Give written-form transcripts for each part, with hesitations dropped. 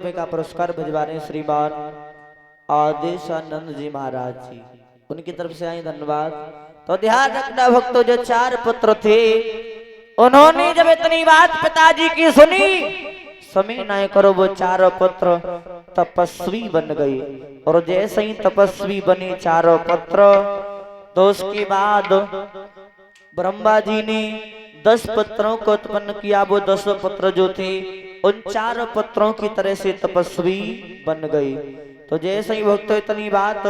का पुरस्कार भिजवा रहे श्रीमान आदेशानंद जी महाराज जी, उनकी तरफ से आई धन्यवाद। तो ध्यान रखना भक्तों, जो 4 पुत्र थे उन्होंने जब इतनी बात पिताजी की सुनी, समय ना करो, वो 4 पुत्र तपस्वी बन गए। और जैसे ही तपस्वी बने 4 पुत्र, तो उसके बाद ब्रह्मा जी ने 10 पुत्रों को उत्पन्न किया। वो 10 पुत्र जो थे उन 4 पुत्रों की तरह से तपस्वी बन गए। तो जैसे ही भक्तों इतनी बात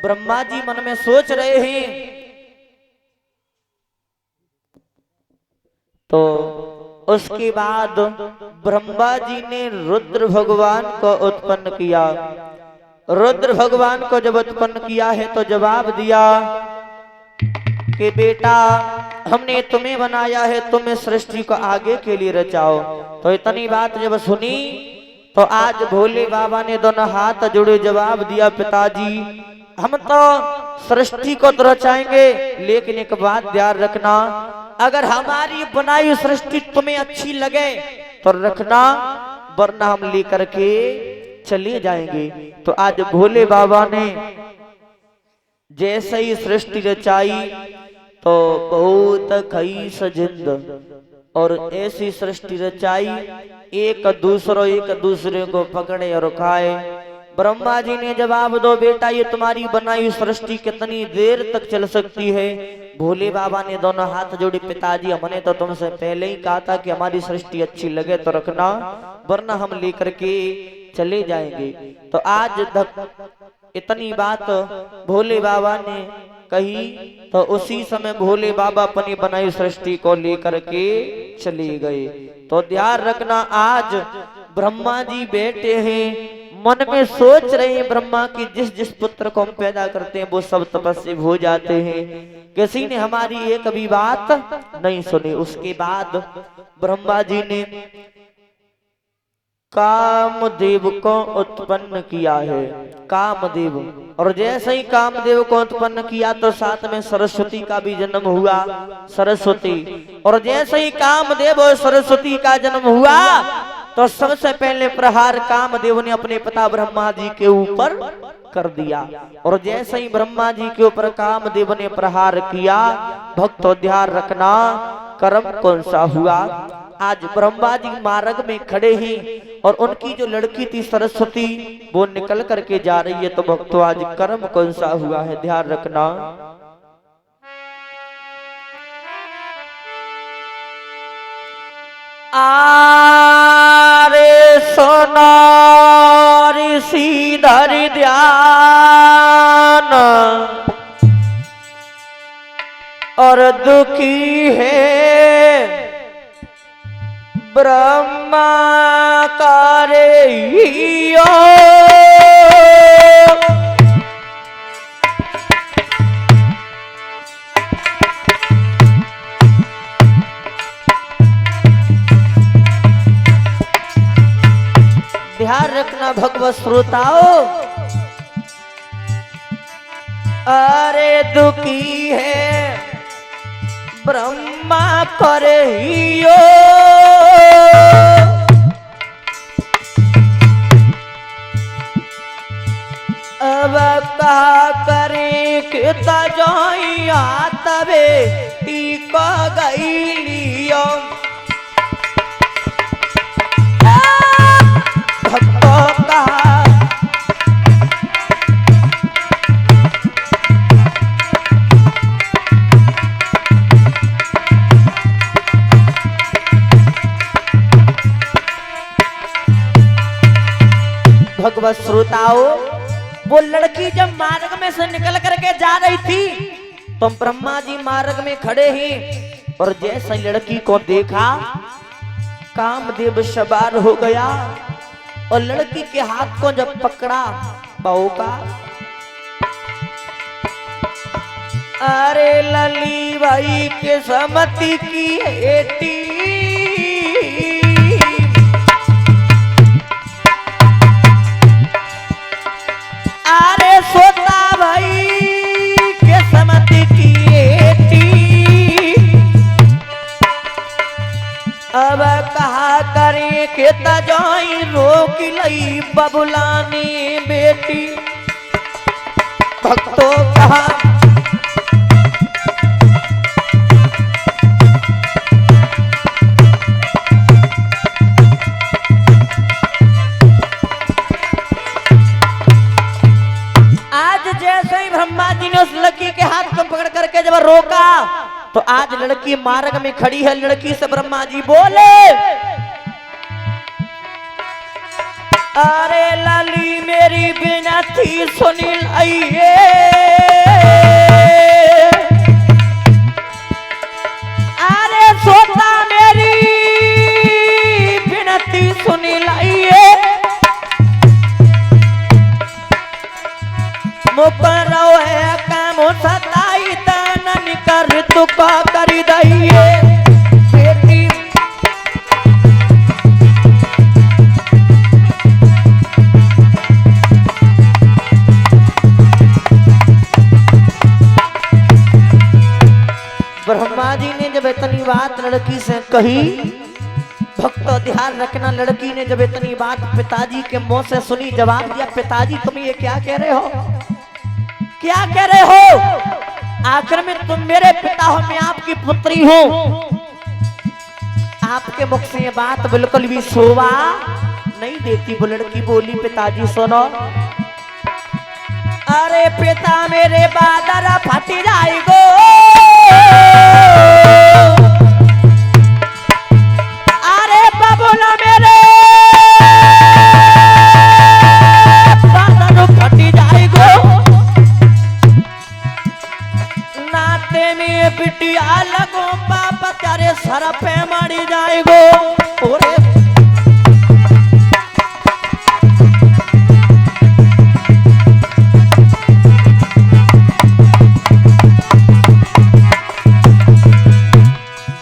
ब्रह्मा जी मन में सोच रहे हैं, तो उसके बाद ब्रह्मा जी ने रुद्र भगवान को उत्पन्न किया। रुद्र भगवान को जब उत्पन्न किया है तो जवाब दिया कि बेटा, हमने तुम्हें बनाया है, तुम्हें सृष्टि को आगे के लिए रचाओ। तो इतनी बात जब सुनी तो आज भोले बाबा ने दोनों हाथ जोड़े जवाब दिया, पिताजी हम तो सृष्टि को तो रचाएंगे, लेकिन एक बात ध्यान रखना, अगर हमारी बनाई सृष्टि तुम्हें अच्छी लगे तो रखना, वरना हम लेकर के चले जाएंगे। तो आज भोले बाबा ने जैसे ही सृष्टि रचाई तो बहुत खई सजिंद, और ऐसी सृष्टि रचाई एक दूसरे को पकड़े और खाए। ब्रह्मा जी ने जवाब दो, बेटा ये तुम्हारी बनाई सृष्टि कितनी देर तक चल सकती है? भोले बाबा ने दोनों हाथ जोड़े, पिताजी हमने तो तुमसे पहले ही कहा था कि हमारी सृष्टि अच्छी लगे तो रखना, वरना हम लेकर के चले जाएंगे। तो आज इतनी बात भोले बाबा ने कही, तो उसी समय भोले बाबा अपनी बनाई सृष्टि को लेकर के चले गए। तो ध्यान रखना, आज ब्रह्मा जी बैठे हैं, मन में सोच रहे हैं ब्रह्मा की जिस जिस पुत्र को हम पैदा करते हैं वो सब तपस्वी हो जाते हैं, किसी ने हमारी एक भी बात नहीं सुनी। उसके बाद ब्रह्मा जी ने कामदेव को उत्पन्न किया है, कामदेव। और जैसे ही कामदेव को उत्पन्न किया तो साथ में सरस्वती का भी जन्म हुआ, सरस्वती। और जैसे ही कामदेव और सरस्वती का जन्म हुआ तो सबसे पहले प्रहार कामदेव ने अपने पिता ब्रह्मा जी के ऊपर कर दिया। और जैसे ही ब्रह्मा जी के ऊपर कामदेव ने प्रहार किया, भक्तों ध्यान रखना, कर्म कौन सा हुआ? आज ब्रह्मा जी मार्ग में खड़े हैं और उनकी जो लड़की थी सरस्वती वो निकल करके जा रही है। तो भक्तों आज कर्म कौन सा हुआ है? ध्यान रखना, आरे सोनारी सीधर ध्यान, और दुखी है ब्रह्मा करे हियो। ध्यान रखना भगवत श्रोताओ, अरे दुखी है ब्रह्मा करे हियो, अब कहा करे किता जोइया तबे टीका गई लियो। भक्तों कहा भगवत श्रोताओं, वो लड़की जब मार्ग में से निकल करके जा रही थी तो ब्रह्मा जी मार्ग में खड़े हैं, और जैसे लड़की को देखा कामदेव सवार हो गया और लड़की के हाथ को जब पकड़ा बहू का, अरे लली भाई के समति की हेटी, अरे सोता भाई के समति की हेटी, अब कहा करे के तजाई रोक लई गई बबुलानी बेटी। भक्तों कहा आज जैसे ही ब्रह्मा जी ने उस लड़की के हाथ को पकड़ करके जब रोका तो आज लड़की मार्ग में खड़ी है। लड़की से ब्रह्मा जी बोले, अरे लाली मेरी विनती सुनी लाइए, अरे सोता मेरी विनती सुनी लाइए। मुकरो है काम सताई तन कर तू का कर दइए बेटी। ब्रह्मा जी ने जब इतनी बात लड़की से कही, भक्तों ध्यान रखना, लड़की ने जब इतनी बात पिताजी के मुंह से सुनी, जवाब दिया, पिताजी तुम ये क्या कह रहे हो, क्या कह रहे हो? आखिर में तुम मेरे पिता हो, मैं आपकी पुत्री हूं। आपके मुख से ये बात बिल्कुल भी शोभा नहीं देती। वो लड़की बोली, पिताजी सुनो, अरे पिता मेरे बादर फट जाएगो, अरे बबुला मेरे बादर फट जाएगो, नाते में बिटिया लगो बाप तेरे सर पे मारी जाएगो। ओरे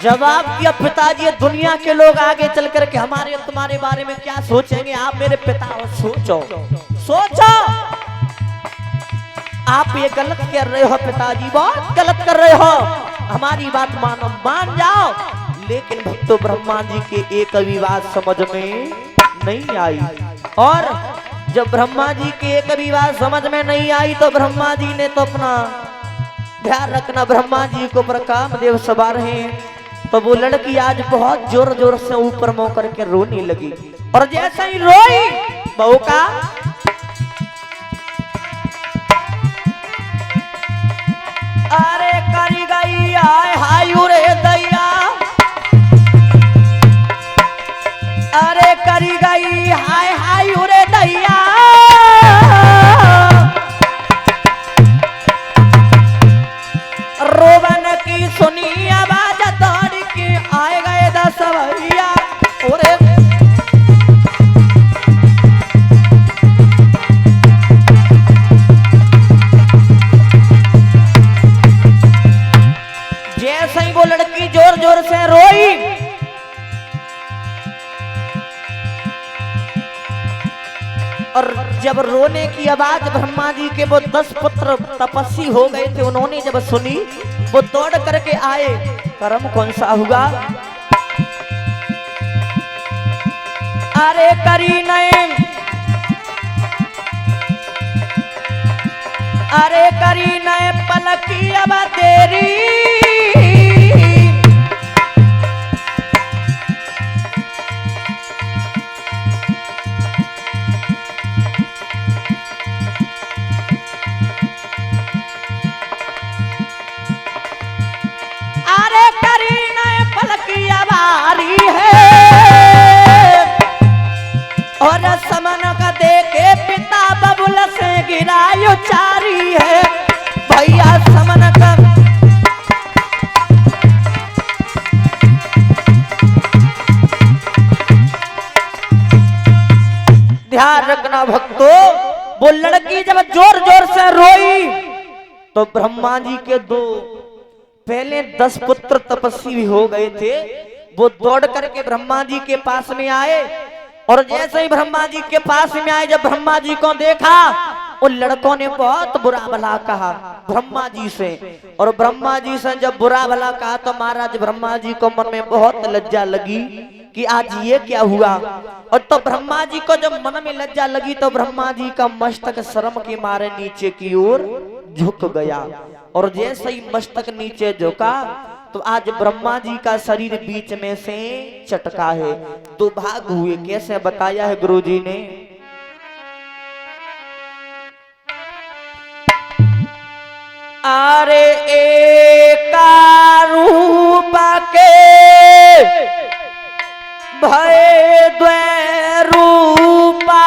जवाब दिया, पिताजी दुनिया के लोग आगे चल करके हमारे तुम्हारे बारे में क्या सोचेंगे? आप मेरे पिता हो, सोचो सोचो। आप ये गलत कर रहे हो पिताजी, बहुत गलत कर रहे हो, हमारी बात मानो, मान जाओ। लेकिन भक्तों ब्रह्मा जी के एक भी बात समझ में नहीं आई। और जब ब्रह्मा जी के एक भी बात समझ में नहीं आई तो ब्रह्मा जी ने तो अपना ध्यान रखना, ब्रह्मा जी को ऊपर कामदेव सवार हैं। तो वो लड़की आज बहुत जोर जोर से ऊपर मुंह करके रोने लगी। और जैसे ही रोई, बहू का अरे करी गई आय हाय रे दैया, अरे करी गई हाय हाय रे दैया, रोवन की सुनी आवाज दौड़ के आए गए दसवैया। ओरे जैसे ही वो लड़की जोर जोर से रोई, और जब रोने की आवाज ब्रह्मा जी के वो 10 पुत्र तपस्वी हो गए थे, उन्होंने जब सुनी वो दौड़ करके आए। कर्म कौन सा हुआ? अरे करी नए, अरे करी नए पलकी अब तेरी, अरे करी नए पलकी अबारी है, और समन का देखे पिता बबुल से गिरायो चारी है। भैया समन का ध्यान रखना भक्तों, वो लड़की जब जोर जोर से रोई तो ब्रह्मा जी के दो पहले 10 पुत्र तपस्वी भी हो गए थे, वो दौड़ करके ब्रह्मा जी के पास में आए। और जैसे ही ब्रह्मा जी के पास में आए, जब ब्रह्मा जी को देखा, उन लड़कों ने बहुत बुरा भला कहा ब्रह्मा जी से। और ब्रह्मा जी से जब बुरा भला कहा तो महाराज ब्रह्मा जी को मन में बहुत लज्जा लगी। कि आज ये क्या हुआ। और तो ब्रह्मा जी को जब मन में लज्जा लगी तो ब्रह्मा जी का मस्तक शर्म के मारे नीचे की ओर झुक गया। और जैसे ही मस्तक नीचे झुका तो आज ब्रह्मा जी का शरीर बीच में से चटका है, दो भाग हुए। कैसे बताया है गुरु जी ने, अरे एक रूप के भय द्वै रूपा,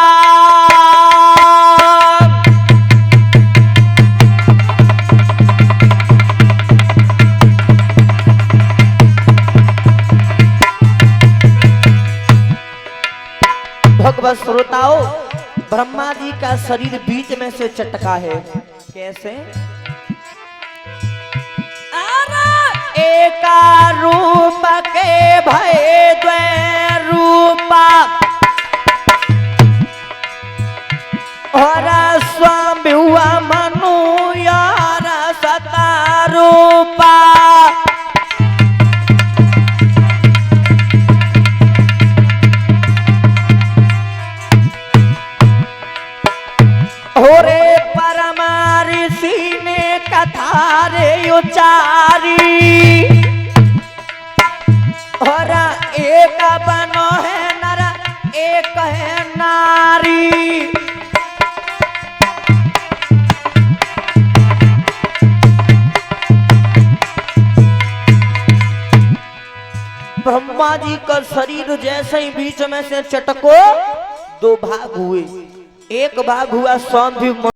भगवत श्रोताओं, ब्रह्मा जी का शरीर बीच में से चटका है। कैसे, एका रूप के भय द्वै रूपा, और स्वामी हुआ मनु यार सता रूपा। होरे परम ऋषि ने कथा रे उचारी, और एक बनो है नर एक है नारी। ब्रह्मा जी का शरीर जैसे ही बीच में से चटको, दो भाग हुए। एक भाग हुआ स्वामी